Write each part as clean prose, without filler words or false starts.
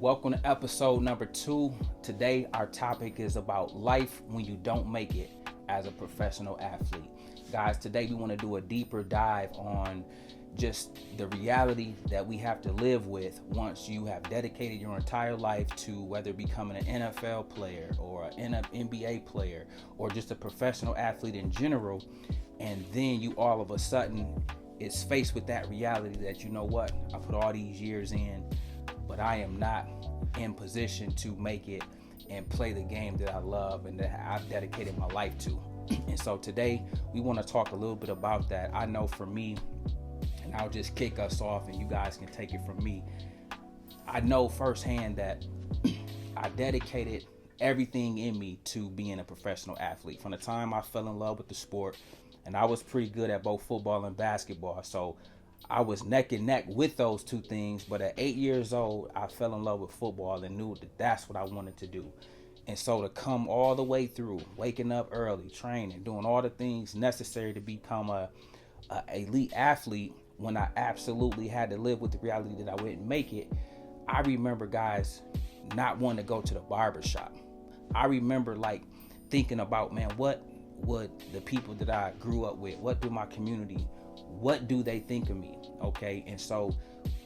Welcome to episode number 2. Today, our topic is about life when you don't make it as a professional athlete. Guys, today we want to do a deeper dive on just the reality that we have to live with once you have dedicated your entire life to whether becoming an NFL player or an NBA player or just a professional athlete in general. And then you all of a sudden is faced with that reality that, you know what, I put all these years in, but I am not in position to make it and play the game that I love and that I've dedicated my life to. And so today we want to talk a little bit about that. I know for me, and I'll just kick us off and you guys can take it from me. I know firsthand that I dedicated everything in me to being a professional athlete. From the time I fell in love with the sport, and I was pretty good at both football and basketball. So I was neck and neck with those two things. But at 8 years old, I fell in love with football and knew that that's what I wanted to do. And so to come all the way through, waking up early, training, doing all the things necessary to become a elite athlete, when I absolutely had to live with the reality that I wouldn't make it, I remember, guys, not wanting to go to the barbershop. I remember thinking about, man, what would the people that I grew up with, what do my community, what do they think of me? Okay. And so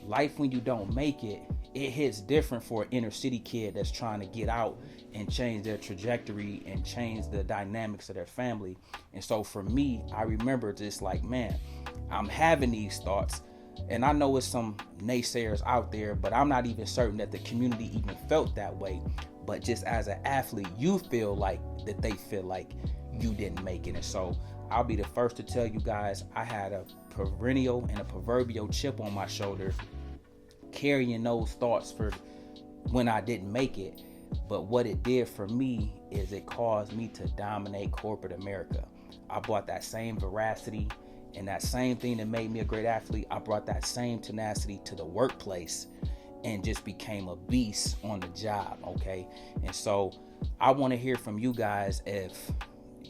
life when you don't make it, it hits different for an inner city kid that's trying to get out and change their trajectory and change the dynamics of their family. And so for me, I remember just man, I'm having these thoughts, and I know it's some naysayers out there, but I'm not even certain that the community even felt that way. But just as an athlete, you feel like that they feel like you didn't make it. And so I'll be the first to tell you guys, I had a perennial and a proverbial chip on my shoulder carrying those thoughts for when I didn't make it. But what it did for me is it caused me to dominate corporate America. I brought that same veracity and that same thing that made me a great athlete. I brought that same tenacity to the workplace and just became a beast on the job. Okay. And so I want to hear from you guys if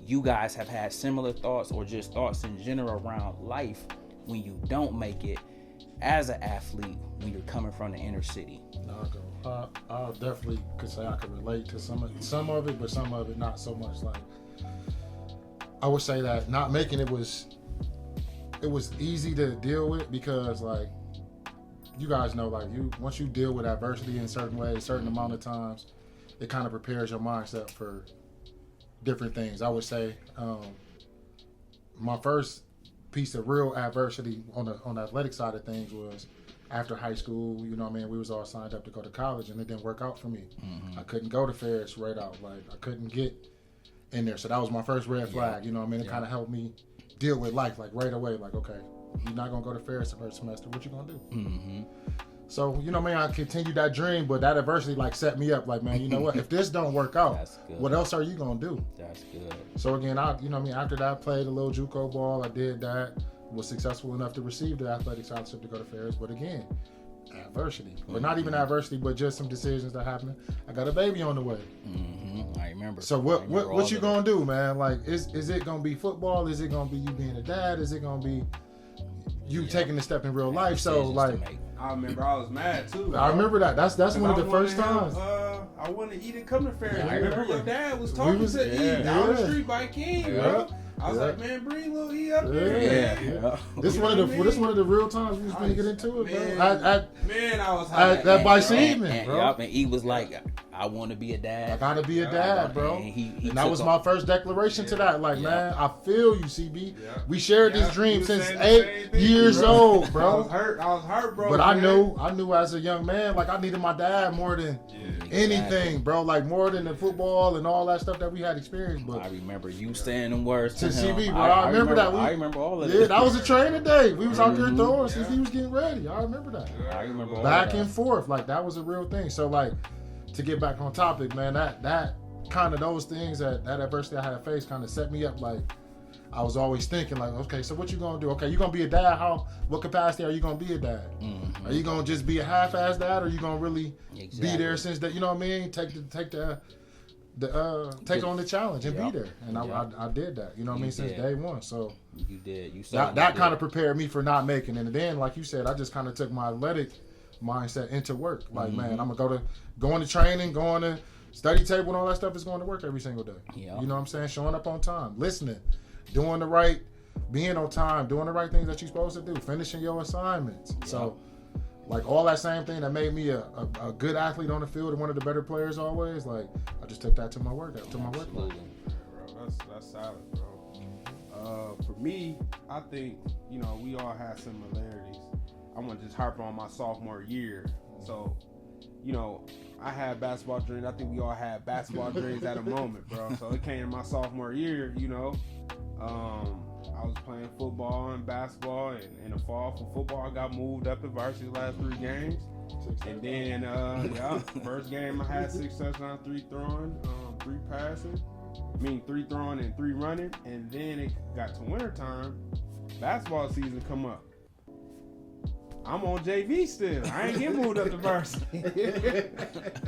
you guys have had similar thoughts or just thoughts in general around life when you don't make it as an athlete when you're coming from the inner city. I definitely could say I could relate to some of it, but some of it not so much. I would say that not making it was easy to deal with because you guys know once you deal with adversity in certain ways, a certain amount of times, it kind of prepares your mindset for different things. I would say my first piece of real adversity on the athletic side of things was after high school. You know what I mean? We was all signed up to go to college, and it didn't work out for me. Mm-hmm. I couldn't go to Ferris right out. I couldn't get in there. So that was my first red flag. You know what I mean? It kind of helped me deal with life right away. Okay, you're not gonna go to Ferris the first semester. What you gonna do? Mm-hmm. So, you know what I mean? I continued that dream, but that adversity set me up. Man, you know what? If this don't work out, what else are you going to do? That's good. So again, after that, I played a little JUCO ball. I did that. Was successful enough to receive the athletic scholarship to go to Ferris. But again, adversity. Mm-hmm. But not even adversity, but just some decisions that happened. I got a baby on the way. Mm-hmm. I remember. So what you going to do, man? Is it going to be football? Is it going to be you being a dad? Is it going to be you taking the step in real life? So I remember I was mad too. I remember that. That's one of the first times. I wanted to eat and come to Ferris. Yeah, I remember your dad was talking to E down the street by King, bro. I was like, man, Brees, little E up there. Yeah. This one of the real times we was going to get into it, bro. I was high. That by Seaman, bro. And E was like, I want to be a dad. I gotta be a dad, bro. And that was my first declaration to that. Man, I feel you, CB. Yeah. We shared this dream since 8 years old, bro. I was hurt, bro. But I knew as a young man, I needed my dad more than anything, bro. More than the football and all that stuff that we had experienced. But I remember you saying them words to CB, bro. I remember that. I remember all of it. Yeah, that was a training day. We was out there throwing since he was getting ready. I remember that. I remember all back and forth. That was a real thing. So to get back on topic, man, that kind of those things, that adversity I had to face kind of set me up. I was always thinking okay, so what you gonna do? Okay, you gonna be a dad? What capacity are you gonna be a dad? Mm-hmm. Are you gonna just be a half-ass dad, or are you gonna really be there since that? You know what I mean? Take on the challenge and be there. And I did that. You know what I mean? Since day one. So you did. That kind of prepared me for not making it. And then, like you said, I just kind of took my athletic mindset into work. Like, man, I'm going to training, going to study table and all that stuff is going to work every single day. Yeah. You know what I'm saying? Showing up on time, listening, being on time, doing the right things that you're supposed to do, finishing your assignments. Yeah. So, like, all that same thing that made me a good athlete on the field and one of the better players always, like, I just took that to my work, Bro, that's solid, bro. For me, I think, you know, we all have similarities. I want to just harp on my sophomore year. So, you know, I had basketball dreams. I think we all had basketball dreams at a moment, bro. So it came in my sophomore year, you know. I was playing football and basketball, and in the fall for football, I got moved up to varsity the last 3 games. And then, first game I had 6 touchdowns, 3 throwing, 3 passing. 3 throwing and 3 running. And then it got to wintertime. Basketball season come up. I'm on JV still. I ain't get moved up to varsity.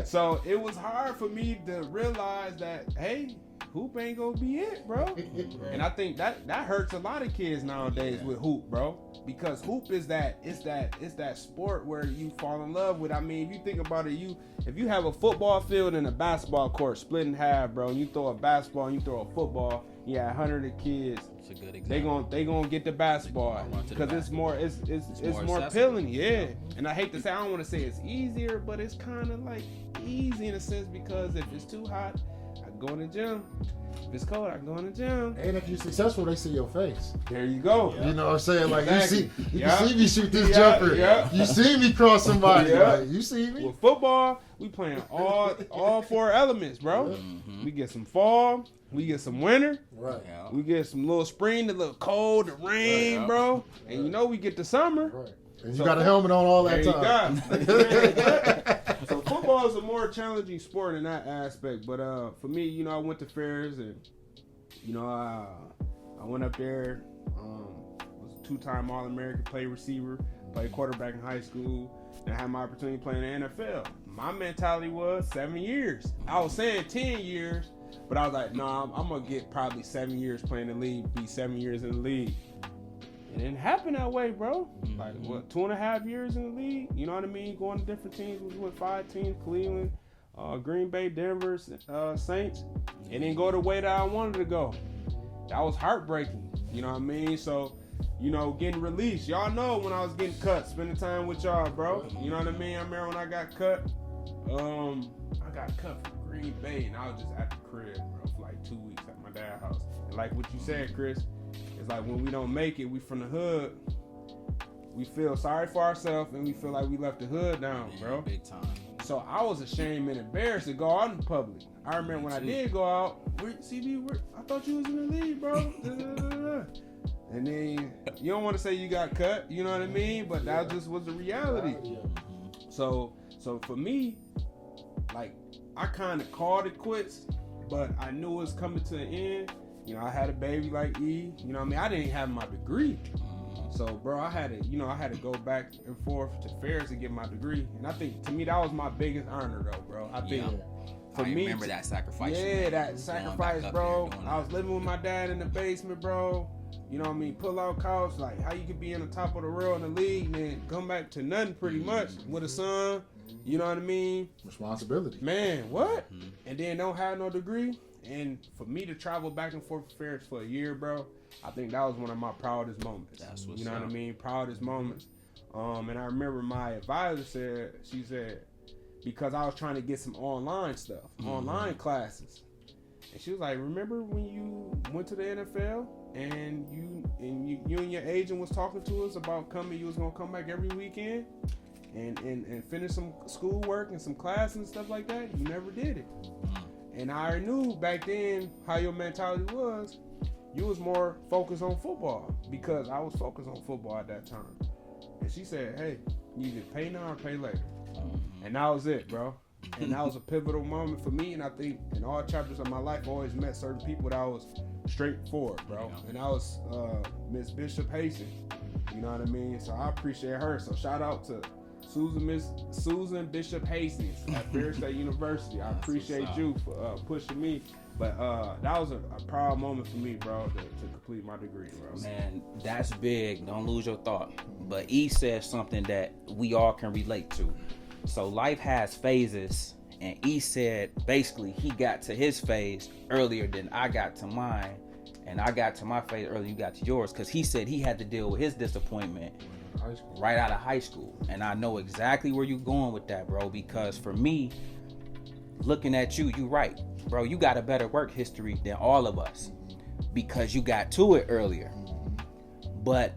So it was hard for me to realize that, hey, hoop ain't gonna be it, bro. And I think that hurts a lot of kids nowadays with hoop, bro. Because hoop is that sport where you fall in love with. I mean, if you think about it, if you have a football field and a basketball court split in half, bro, and you throw a basketball and you throw a football, 100 kids. That's a good example. They gonna get the basketball because it's more appealing, yeah. And I hate to say, I don't want to say it's easier, but it's kind of like easy in a sense because if it's too hot, I go in the gym. If it's cold, I can go in the gym. And if you're successful, they see your face. There you go. Yeah. You know what I'm saying? Like, exactly. you can see me shoot this jumper. Yeah. You see me cross somebody. Like, you see me. With football, we playing all 4 elements, bro. Mm-hmm. We get some fall, we get some winter, right? Yeah. We get some little spring, the little cold, the rain, right, bro. Right. And you know we get the summer. Right. And you got a helmet on all that time. So football is a more challenging sport in that aspect. But for me, you know, I went to fairs and, you know, I went up there. Was a 2-time All-American, played receiver, played quarterback in high school, and I had my opportunity to play in the NFL. My mentality was 7 years. I was saying 10 years, but I was like, nah, I'm going to get probably 7 years playing in the league, be 7 years in the league. It didn't happen that way, bro. Like, 2.5 years in the league? You know what I mean? Going to different teams. We went 5 teams, Cleveland, Green Bay, Denver, Saints. It didn't go the way that I wanted to go. That was heartbreaking. You know what I mean? So, you know, getting released. Y'all know when I was getting cut, spending time with y'all, bro. You know what I mean? I remember when I got cut. I got cut from Green Bay, and I was just at the crib, bro, for like 2 weeks at my dad's house. And like what you said, Chris, it's like when we don't make it, we from the hood, we feel sorry for ourselves and we feel like we left the hood down, bro. Big time. So I was ashamed and embarrassed to go out in public. I remember when I did go out, I thought you was in the league, bro. And then you don't want to say you got cut, you know what I mean? But that just was the reality. So for me, like, I kind of called it quits, but I knew it was coming to an end. You know, I had a baby like E. You know what I mean? I didn't have my degree. So, bro, I had to go back and forth to fairs to get my degree. And I think, to me, that was my biggest honor, though, bro. I think, for me, remember that sacrifice. Yeah, that sacrifice, bro. I was living with my dad in the basement, bro. You know what I mean? Pull out couch, like, how you could be in the top of the world in the league and then come back to nothing pretty much with a son. You know what I mean? Responsibility. Man, what? And then don't have no degree. And for me to travel back and forth to fairs for a year, bro, I think that was one of my proudest moments. That's what's, you know what I mean? Proudest moments. And I remember my advisor said, because I was trying to get some online stuff, online classes. And she was like, remember when you went to the NFL and you and your agent was talking to us about you was gonna come back every weekend and finish some schoolwork and some classes and stuff like that? You never did it. And I already knew back then how your mentality was. You was more focused on football because I was focused on football at that time. And she said, hey, you either pay now or pay later. And that was it, bro. And that was a pivotal moment for me. And I think in all chapters of my life, I always met certain people that was straightforward, bro. And that was Miss Bishop Hastings. You know what I mean? So I appreciate her. So shout out to Susan Bishop Hastings at Fair State University. I appreciate you for pushing me. But that was a proud moment for me, bro, to complete my degree, bro. Man, that's big. Don't lose your thought. But E said something that we all can relate to. So life has phases, and E said basically he got to his phase earlier than I got to mine, and I got to my phase earlier than you got to yours, because he said he had to deal with his disappointment right out of high school. And I know exactly where you're going with that, bro, because for me, looking at you, you right, bro, you got a better work history than all of us because you got to it earlier. But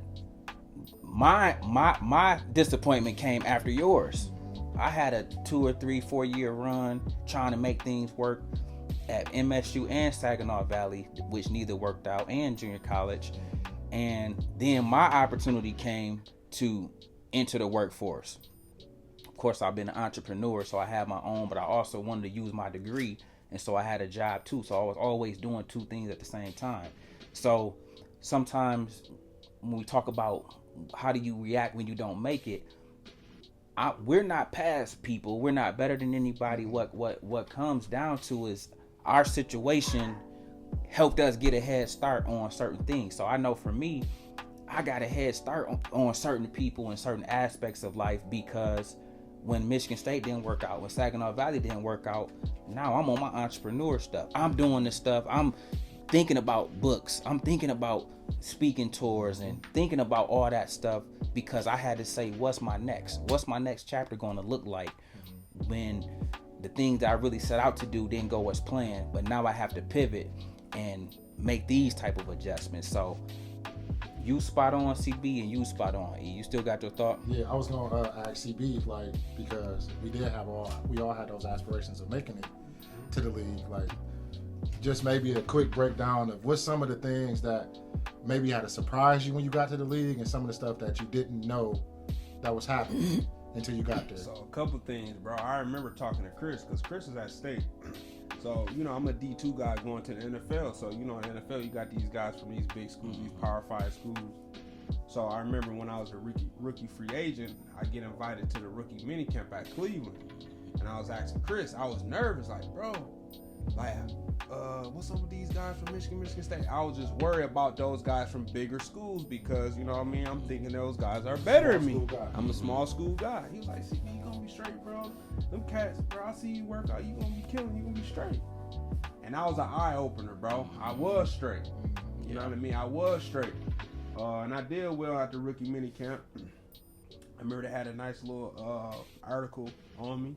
my disappointment came after yours. I had a 2 or 3, 4 year run trying to make things work at MSU and Saginaw Valley, which neither worked out, and junior college. And then my opportunity came to enter the workforce. Of course, I've been an entrepreneur, so I had my own, but I also wanted to use my degree, and so I had a job too. So I was always doing 2 things at the same time. So sometimes when we talk about how do you react when you don't make it, we're not past people. We're not better than anybody. What comes down to is our situation helped us get a head start on certain things. So I know for me, I got a head start on certain people and certain aspects of life, because when Michigan State didn't work out, when Saginaw Valley didn't work out, now I'm on my entrepreneur stuff. I'm doing this stuff. I'm thinking about books. I'm thinking about speaking tours and thinking about all that stuff, because I had to say, what's my next chapter going to look like when the things that I really set out to do didn't go as planned, but now I have to pivot and make these type of adjustments. So you spot on, CB, and you spot on. You still got your thought? Yeah, I was gonna ask CB, like, because we all had those aspirations of making it to the league. Like, just maybe a quick breakdown of what's some of the things that maybe had to surprise you when you got to the league, and some of the stuff that you didn't know that was happening until you got there. So a couple things, bro. I remember talking to Chris, because Chris is at State. So, I'm a D2 guy going to the NFL. So, in the NFL, you got these guys from these big schools, these Power 5 schools. So I remember when I was a rookie free agent, I get invited to the rookie mini camp at Cleveland. And I was asking Chris, I was nervous, like, bro, like, what's up with these guys from Michigan State? I was just worried about those guys from bigger schools, because, I'm thinking those guys are better than me. I'm a small school guy. He was like, see, you gonna be straight, bro. Them cats, bro, I see you work out, you gonna be killing, you gonna be straight. And that was an eye opener, bro. I was straight. You know what I mean? I was straight. And I did well at the rookie mini camp. I remember they had a nice little article on me.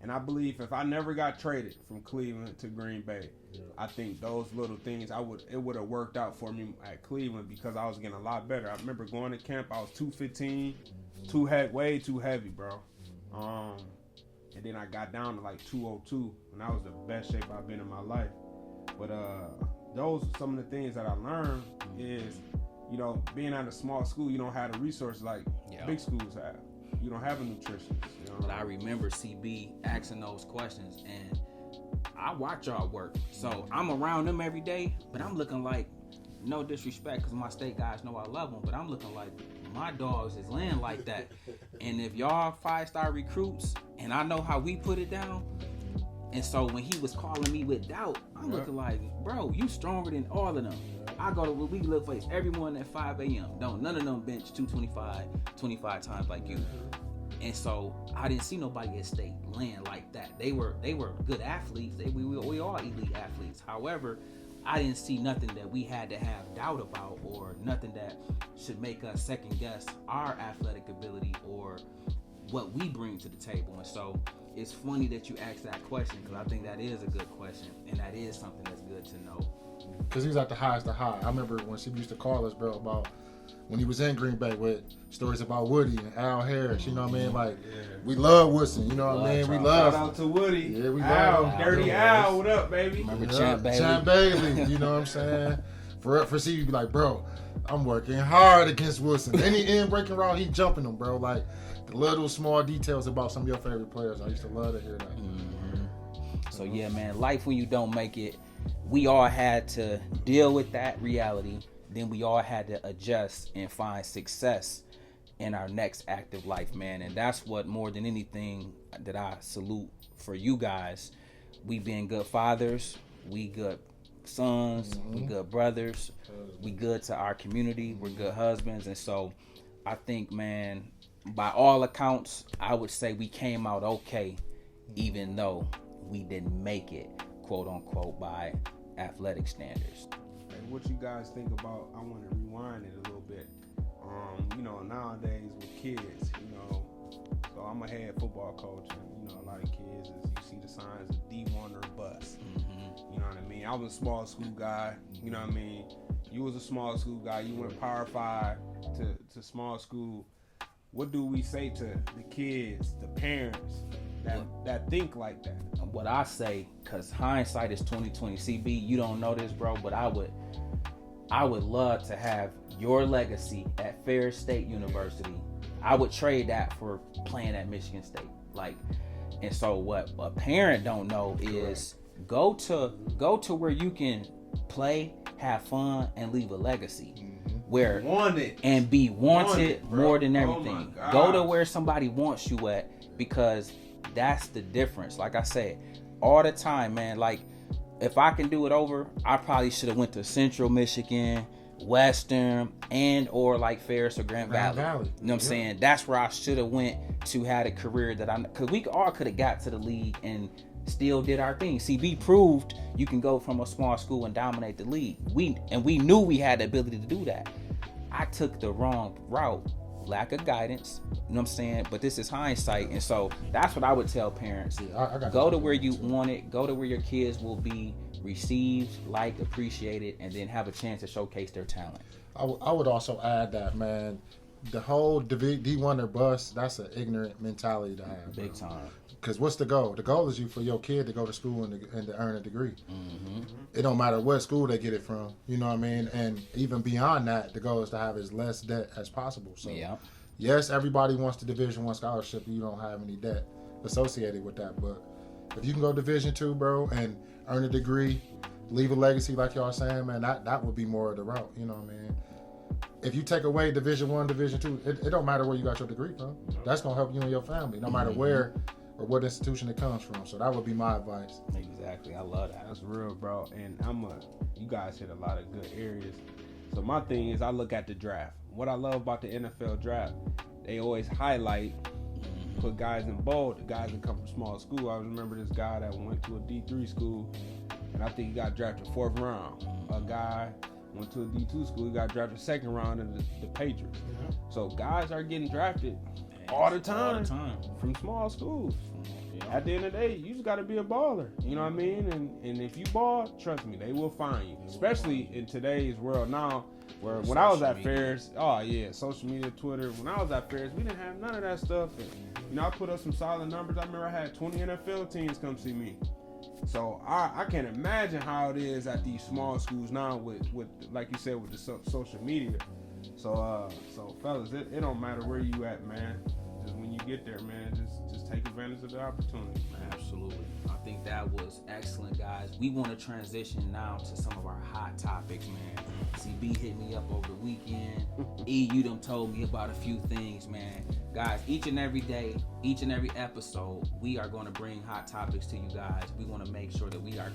And I believe if I never got traded from Cleveland to Green Bay, I think those little things, it would have worked out for me at Cleveland, because I was getting a lot better. I remember going to camp, I was 215, way too heavy, bro. And then I got down to like 202, and that was the best shape I've been in my life. But those are some of the things that I learned is, being at a small school, you don't have the resources like big schools have. You don't have a nutritionist. But I remember CB asking those questions, and I watch y'all work. So I'm around them every day, but I'm looking like, no disrespect, because my State guys know I love them, but I'm looking like my dogs is laying like that. And if y'all 5-star recruits, and I know how we put it down, and so when he was calling me with doubt, I'm looking like, bro, you stronger than all of them. I go to we look face every morning at 5 a.m. None of them bench 25 times like you. And so I didn't see nobody at State laying like that. They were good athletes. We all elite athletes. However, I didn't see nothing that we had to have doubt about, or nothing that should make us second guess our athletic ability or what we bring to the table. And so it's funny that you asked that question, because I think that is a good question, and that is something that's good to know. Because he was at the highest of high. I remember when she used to call us, bro, about when he was in Green Bay with stories about Woody and Al Harris. You know what I mean? Like, we love Woodson. You know what I mean? We love. Shout out to Woody. Yeah, we Al, love Dirty Al. What up, baby? Remember Champ Bailey? Champ Bailey. You know what I'm saying? For C, be like, bro, I'm working hard against Woodson. Any in breaking route, he jumping them, bro. Like, the little small details about some of your favorite players. I used to love to hear that. So yeah, man, life when you don't make it, we all had to deal with that reality. Then we all had to adjust and find success in our next active life, man. And that's what, more than anything, that I salute for you guys. We being good fathers, we good sons, we good brothers, we good to our community, we're good husbands. And so I think, man, by all accounts, I would say we came out okay, even though we didn't make it, quote unquote, by athletic standards. Hey, what you guys think about, I want to rewind it a little bit. You know, nowadays with kids, you know, so I'm a head football coach, and you know, a lot of kids, you see the signs of D1 or bust. You know what I mean? I was a small school guy. You know what I mean? You was a small school guy. You went Power 5 to small school. What do we say to the kids, the parents that think like that? What I say, because hindsight is 2020. CB, you don't know this, bro, but I would love to have your legacy at Ferris State University. I would trade that for playing at Michigan State. Like, and so what a parent don't know is go to where you can play, have fun, and leave a legacy. Where Wanted. and be wanted more than Oh everything. my Go to gosh. where somebody wants you at, because that's the difference. Like I said, all the time, man. Like, if I can do it over, I probably should have went to Central Michigan, Western, and or like Ferris or Grand Valley. You know what I'm saying? That's where I should have went to had a career that because we all could have got to the league and still did our thing. CB proved you can go from a small school and dominate the league. We knew we had the ability to do that. I took the wrong route, lack of guidance. You know what I'm saying? But this is hindsight, and so that's what I would tell parents. I got go to where you want it. Go to where your kids will be received, liked, appreciated, and then have a chance to showcase their talent. I would also add that, man, the whole D1 or bust, that's an ignorant mentality to have. Big time. Because what's the goal? The goal is for your kid to go to school and to earn a degree. It don't matter what school they get it from. You know what I mean? And even beyond that, the goal is to have as less debt as possible. So, yes, everybody wants the Division I scholarship. You don't have any debt associated with that. But if you can go Division II, bro, and earn a degree, leave a legacy like y'all saying, man, that would be more of the route. You know what I mean? If you take away Division I, Division II, it don't matter where you got your degree from. That's going to help you and your family, no matter where or what institution it comes from. So that would be my advice. Exactly. I love that. That's real, bro. And you guys hit a lot of good areas. So my thing is, I look at the draft. What I love about the NFL draft, they always highlight, put guys in bold, the guys that come from small school. I remember this guy that went to a D3 school, and I think he got drafted 4th round. A guy went to a D2 school, he got drafted 2nd round in the Patriots. So guys are getting drafted all the time from small schools. At the end of the day, you just got to be a baller. You know what I mean? And if you ball, trust me, they will find you. Especially in today's world now, where when I was at Ferris, social media, Twitter. When I was at Ferris, we didn't have none of that stuff. And, you know, I put up some solid numbers. I remember I had 20 NFL teams come see me. So I can't imagine how it is at these small schools now with like you said, with the social media. So fellas, it don't matter where you at, man. Just when you get there, man, just take advantage of the opportunity, man. Absolutely. I think that was excellent, guys. We want to transition now to some of our hot topics, man. CB hit me up over the weekend. You done told me about a few things, man. Guys, each and every day, each and every episode, we are going to bring hot topics to you guys. We want to make sure that we are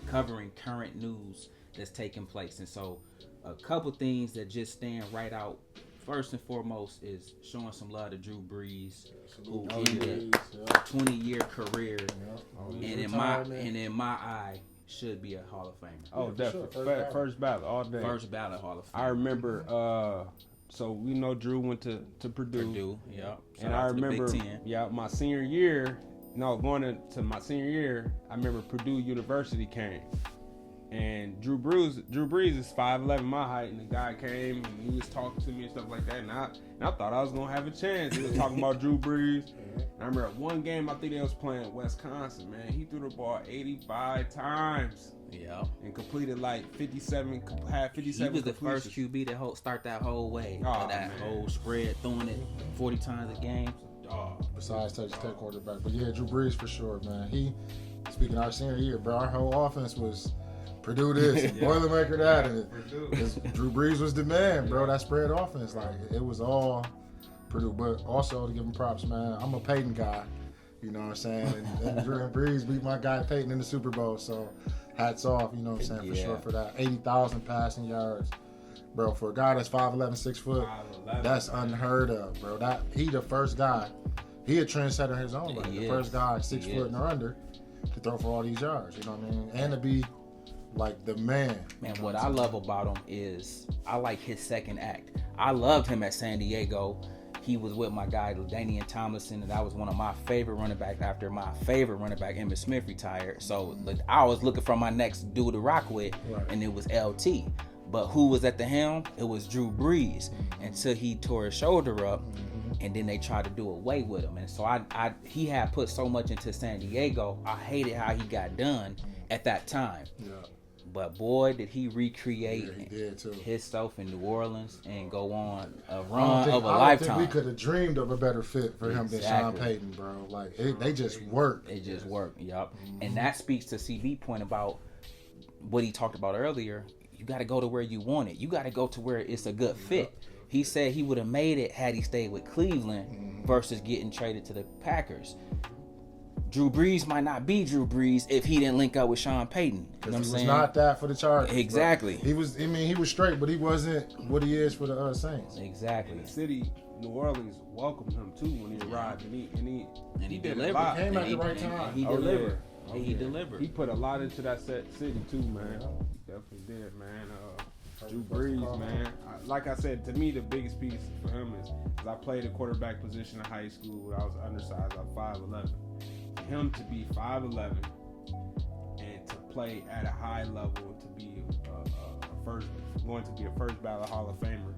covering current news that's taking place. And so a couple things that just stand right out. First and foremost is showing some love to Drew Brees, who ended a 20-year career, and in my eye should be a Hall of Famer. Oh, definitely. Sure. First ballot all day. First ballot Hall of Famer. I remember. So we know Drew went to Purdue. And I remember, my senior year. No, going into my senior year, I remember Purdue University came. And Drew Brees is 5'11" my height, and the guy came and he was talking to me and stuff like that. And I thought I was gonna have a chance. He was talking about Drew Brees. And I remember at one game I think they was playing Wisconsin. Man, he threw the ball 85 times. And completed like 57. Had 57. He was the first QB to start that whole way. Whole spread, throwing it 40 times a game. Besides Texas Tech quarterback, but Drew Brees for sure, man. Speaking of our senior year, bro, our whole offense was Purdue this, Boilermaker that, and Drew Brees was the man, bro. That spread offense, like it was all Purdue. But also to give him props, man. I'm a Peyton guy. You know what I'm saying? And Brees beat my guy Peyton in the Super Bowl. So hats off, you know what I'm saying, for sure for that. 80,000 passing yards. Bro, for a guy that's 5'11", 6 foot, 5'11", that's unheard of, bro. He the first guy. He a trendsetter in his own right. The first guy 6 foot and under to throw for all these yards. You know what I mean? And to be like the man. Man, what I love about him is I like his second act. I loved him at San Diego. He was with my guy LaDainian Tomlinson, and that was one of my favorite running backs after my favorite running back, Emmitt Smith, retired. So I was looking for my next dude to rock with, and it was LT. But who was at the helm? It was Drew Brees until he tore his shoulder up, and then they tried to do away with him. And so he had put so much into San Diego. I hated how he got done at that time. Yeah. But boy, did he recreate himself in New Orleans and go on a run of a lifetime. I don't think we could have dreamed of a better fit for him than Sean Payton, bro. Like they just worked. It just worked, yup. And that speaks to CB point about what he talked about earlier. You got to go to where you want it. You got to go to where it's a good fit. He said he would have made it had he stayed with Cleveland versus getting traded to the Packers. Drew Brees might not be Drew Brees if he didn't link up with Sean Payton. You know what I'm saying? He was not that for the Chargers. Exactly. Bro. He was straight, but he wasn't what he is for the Saints. Exactly. And the city, New Orleans, welcomed him too when he arrived, and he did delivered. A lot. He came at the right time. He delivered. He delivered. He put a lot into that city too, man. He definitely did, man. Drew Brees, man. Like I said, to me, the biggest piece for him is I played a quarterback position in high school. I was undersized. I was 5'11". For him to be 5'11" and to play at a high level, to be going to be a first ballot Hall of Famer,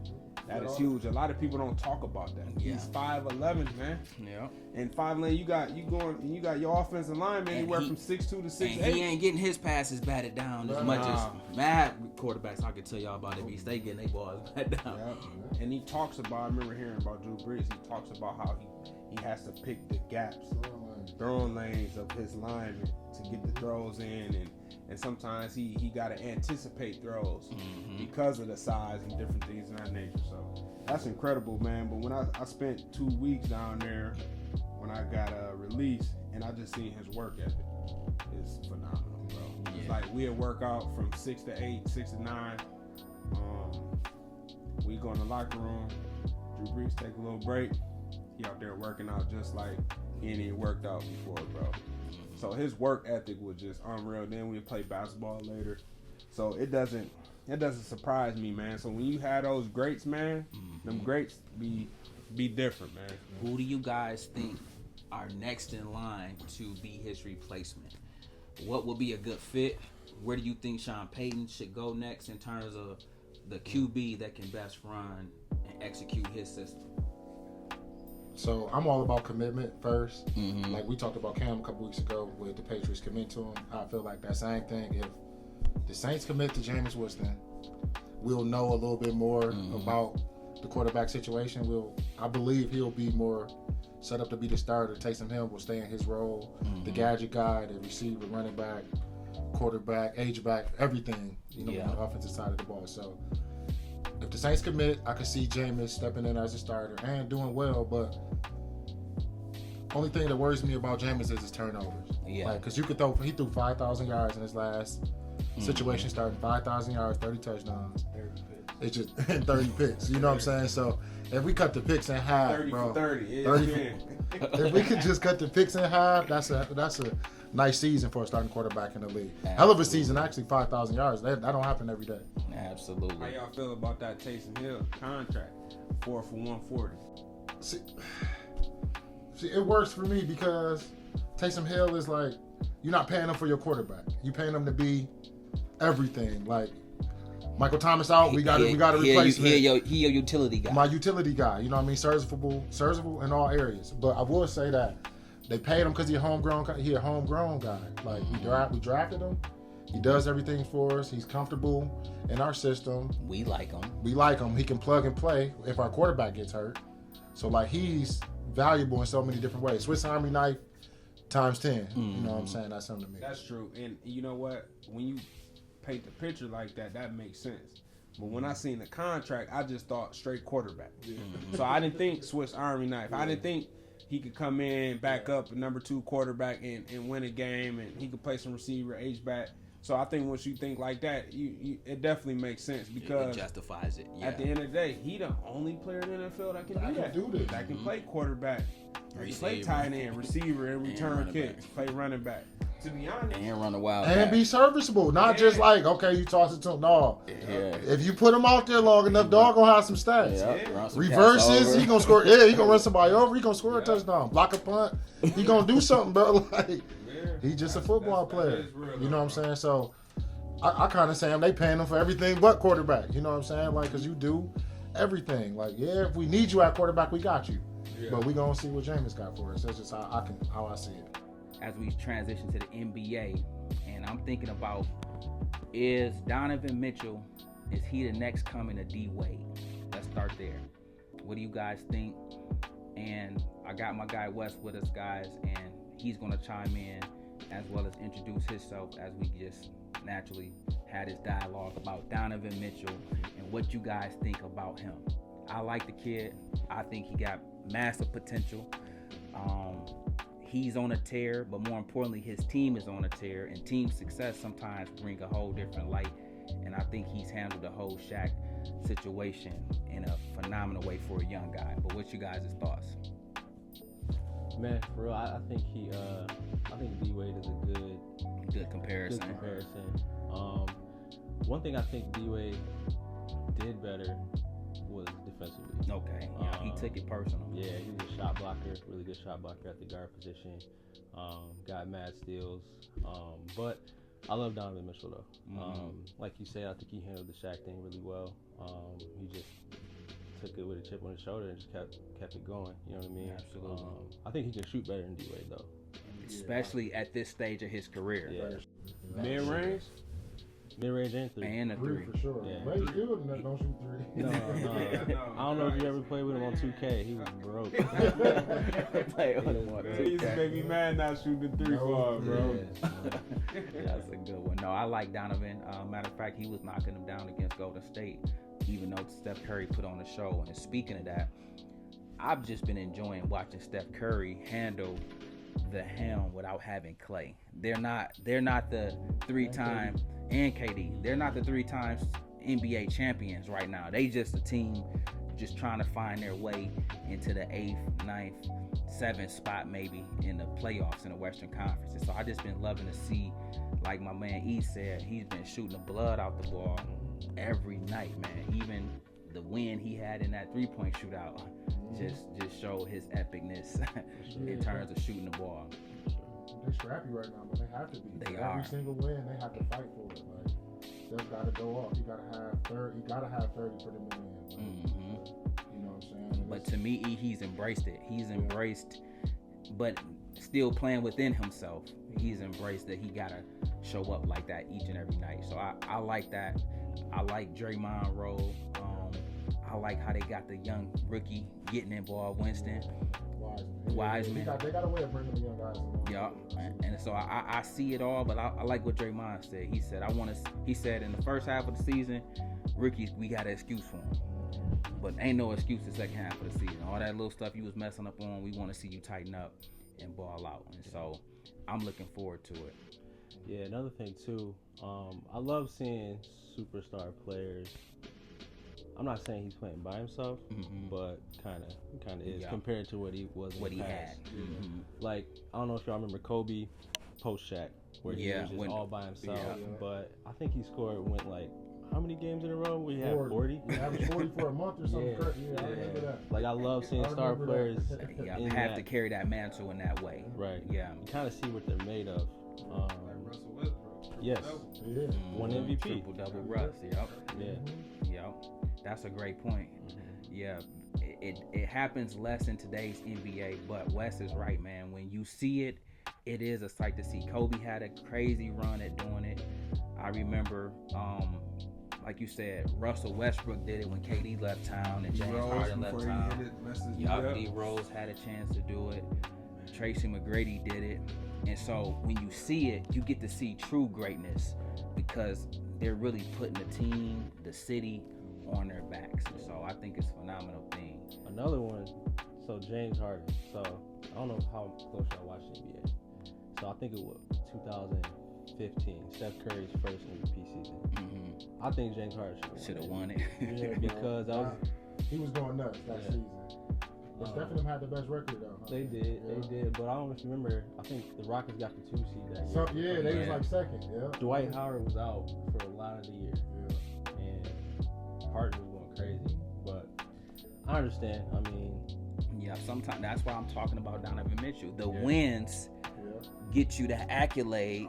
that is huge. A lot of people don't talk about that. Yeah. He's 5'11", man. Yeah. And 5'11", you got your offensive lineman anywhere from 6'2" to 6'8". He ain't getting his passes batted down as much as mad quarterbacks. I can tell y'all about it. If they getting their balls batted down. Yeah. And he talks about. I remember hearing about Drew Brees. He talks about how he has to pick the gaps, throwing lanes of his linemen to get the throws in, and sometimes he got to anticipate throws because of the size and different things of that nature. So that's incredible, man. But when I spent 2 weeks down there when I got released, and I just seen his work ethic, it's phenomenal, bro. It's like we'd work out from 6 to 8, 6 to 9. We go in the locker room. Drew Brees take a little break. He out there working out just like he ain't even worked out before, bro. So his work ethic was just unreal. Then we play basketball later. So it doesn't surprise me, man. So when you have those greats, man, them greats be different, man. Who do you guys think are next in line to be his replacement? What would be a good fit? Where do you think Sean Payton should go next in terms of the QB that can best run and execute his system? So I'm all about commitment first. Like we talked about Cam a couple weeks ago with the Patriots commit to him. I feel like that same thing. If the Saints commit to Jameis Winston, we'll know a little bit more about the quarterback situation. I believe he'll be more set up to be the starter. Taysom Hill will stay in his role, the gadget guy, the receiver, running back, quarterback, H-back, everything, on the offensive side of the ball. So if the Saints commit, I could see Jameis stepping in as a starter and doing well, but only thing that worries me about Jameis is his turnovers. Yeah. Because he threw 5,000 yards in his last situation, starting 5,000 yards, 30 touchdowns. 30 picks. It's just 30 picks. You know what I'm saying? So if we cut the picks in half, 30 bro. For 30. If we could just cut the picks in half, that's a nice season for a starting quarterback in the league. Hell of a season, actually, 5,000 yards. That don't happen every day. Absolutely. How y'all feel about that Taysom Hill contract? 4 for 140. See, it works for me because Taysom Hill is like, you're not paying him for your quarterback. You're paying him to be everything. Like Michael Thomas out, we got to replace him. He your utility guy. My utility guy. You know what I mean? Serviceable in all areas. But I will say that they paid him because he's a homegrown guy. Like we drafted him. He does everything for us. He's comfortable in our system. We like him. He can plug and play if our quarterback gets hurt. So like he's valuable in so many different ways. Swiss Army knife times 10. You know what I'm saying? That's something to me. That's true. And you know what? When you paint the picture like that, that makes sense. But when I seen the contract, I just thought straight quarterback. So I didn't think Swiss Army knife. I didn't think he could come in, back up a number 2 quarterback and win a game, and he could play some receiver, H-back. So I think once you think like that, it definitely makes sense because it justifies it. Yeah. At the end of the day, he the only player in the NFL that can do that. That can play quarterback, play tight end, receiver, and return kicks, play running back. To be honest, and run a wild and be serviceable, not just like okay, you toss it to him. No, if you put him out there long enough, dog gonna have some stats. Some Reverses, he gonna score. Yeah, he gonna run somebody over. He gonna score a touchdown, block a punt. He gonna do something, bro. Like he's just a football player. You know what I'm saying? So I kind of say they paying him for everything but quarterback. You know what I'm saying? Like because you do everything. Like if we need you at quarterback, we got you. But we gonna see what Jameis got for us. That's just how I see it. As we transition to the NBA, and I'm thinking about, is Donovan Mitchell, is he the next coming to D Wade? Let's start there. What do you guys think? And I got my guy Wes with us, guys, and he's going to chime in as well as introduce himself as we just naturally had this dialogue about Donovan Mitchell and what you guys think about him. I like the kid. I think he got massive potential. He's on a tear, but more importantly, his team is on a tear, and team success sometimes bring a whole different light. And I think he's handled the whole Shaq situation in a phenomenal way for a young guy. But what's you guys' thoughts? Man, for real, I think I think D Wade is a good comparison. One thing I think D Wade did better was defensively. Okay, he took it personal. Yeah, he was a shot blocker, really good shot blocker at the guard position. Got mad steals. But I love Donovan Mitchell though. Like you said, I think he handled the Shaq thing really well. He just took it with a chip on his shoulder and just kept it going. You know what I mean? Absolutely. I think he can shoot better than D Wade though. Especially at this stage of his career. Yeah. Mid range. Mid-range and 3. And a 3. For sure. Yeah. Wade's good and don't shoot 3. No. I don't know if you ever played with him on 2K. He was broke. He used to make me mad not shooting the 3 far, bro. That's a good one. No, I like Donovan. Matter of fact, he was knocking him down against Golden State, even though Steph Curry put on the show. And speaking of that, I've just been enjoying watching Steph Curry handle the helm without having Clay. They're not the 3-time and KD. They're not the 3 times NBA champions right now. They just a team just trying to find their way into the 8th, 9th, 7th spot maybe in the playoffs in the Western Conference. And so I just been loving to see, like my man E said, he's been shooting the blood out the ball every night, man. Even the win he had in that 3-point shootout just showed his epicness in terms of shooting the ball. They're scrappy right now, but they have to be. They Every are. single win, they have to fight for it. Like Steph's got to go off. He got to have 30. He got to have 30 for them to win. Like, you know what I'm saying? But to me, he's embraced it. He's embraced, but still playing within himself. He's embraced that he gotta show up like that each and every night. So I like that. I like Draymond role. I like how they got the young rookie getting involved, Winston. Wiseman. They got a way of bringing the young guys along. Yeah, and so I see it all, but I like what Draymond said. He said he said in the first half of the season, rookies, we got an excuse for them, but ain't no excuse the second half of the season. All that little stuff you was messing up on, we want to see you tighten up and ball out. And so I'm looking forward to it. Yeah, another thing too, I love seeing superstar players. I'm not saying he's playing by himself, but kind of is compared to what he was. What in he the past. had. Like I don't know if y'all remember Kobe post Shaq, where he was just all by himself. Yeah. But I think he went like how many games in a row? We had 40. He averaged 40 for a month or something. Yeah, I remember that. Like I love seeing star players. Have to carry that mantle in that way. Right. Yeah. You kind of see what they're made of. Like Russell Westbrook. Yes. Yeah. One MVP. Triple double Russ. Yep. Yeah. Yep. That's a great point. Yeah. It happens less in today's NBA, but Wes is right, man. When you see it, it is a sight to see. Kobe had a crazy run at doing it. I remember, like you said, Russell Westbrook did it when KD left town and James Harden left town. D Rose had a chance to do it. Tracy McGrady did it. And so when you see it, you get to see true greatness because they're really putting the team, the city on their backs. And so I think it's a phenomenal thing. Another one, so James Harden. So I don't know how close y'all watch the NBA. So I think it was 2015, Steph Curry's first MVP season. Mm-hmm. I think James Harden should have won it. Yeah, because he was going nuts that season. But Steph and them had the best record though. Huh? They did. But I don't know if you remember. I think the Rockets got the 2 seed that year. So, yeah, they was like second. Yeah. Dwight Howard was out for a lot of the year. Yeah. And Harden was going crazy. But I understand. I mean, yeah. Sometimes that's why I'm talking about Donovan Mitchell. The wins get you the accolade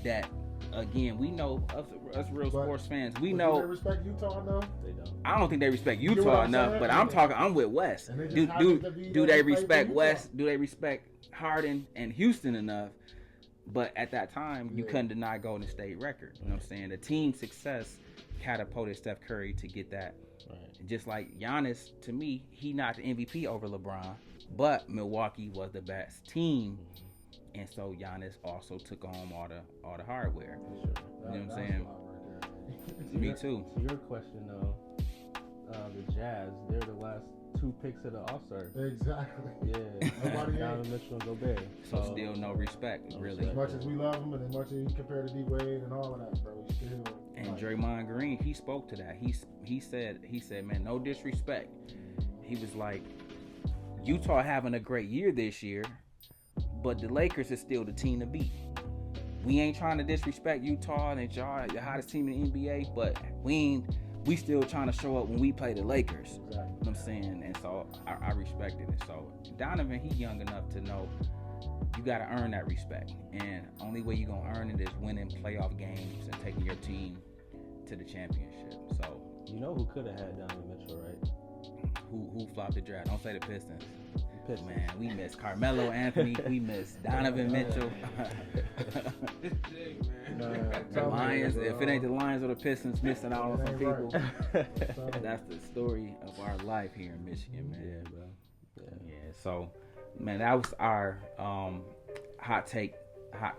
that. Again, we know us real sports fans. We know. Do they respect Utah enough? They don't. I don't think they respect Utah enough, but I'm with West. Do they respect West? Do they respect Harden and Houston enough? But at that time, you couldn't deny Golden State record. You know what I'm saying? The team success catapulted Steph Curry to get that. Right. Just like Giannis, to me, he not the MVP over LeBron, but Milwaukee was the best team. And so Giannis also took home all the hardware. Sure. You know what I'm saying? Me too. To your question though, the Jazz, they're the last 2 picks of the All-Star. Exactly. Yeah. Donovan Mitchell and Gobert. So still no respect, really. As much as we love him and as much as he compared to D-Wade and all of that, bro, we still. And Draymond Green, he spoke to that. He said, man, no disrespect. He was like, Utah having a great year this year, but the Lakers is still the team to beat. We ain't trying to disrespect Utah and y'all the hottest team in the NBA, but we still trying to show up when we play the Lakers. Exactly. You know what I'm saying? And so I respected it. So Donovan, he young enough to know you got to earn that respect. And only way you going to earn it is winning playoff games and taking your team to the championship. So you know who could have had Donovan Mitchell, right? Who flopped the draft? Don't say the Pistons. Man, we miss Carmelo Anthony. We miss Donovan Mitchell. The Lions. If it ain't the Lions or the Pistons missing out on some people, that's the story of our life here in Michigan, man. Yeah, bro. Yeah. So, man, that was our hot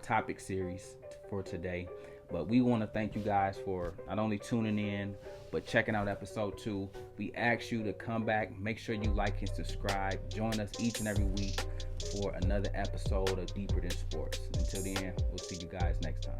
topic series for today. But we want to thank you guys for not only tuning in, but checking out episode 2. We ask you to come back, make sure you like and subscribe. Join us each and every week for another episode of Deeper Than Sports. Until then, we'll see you guys next time.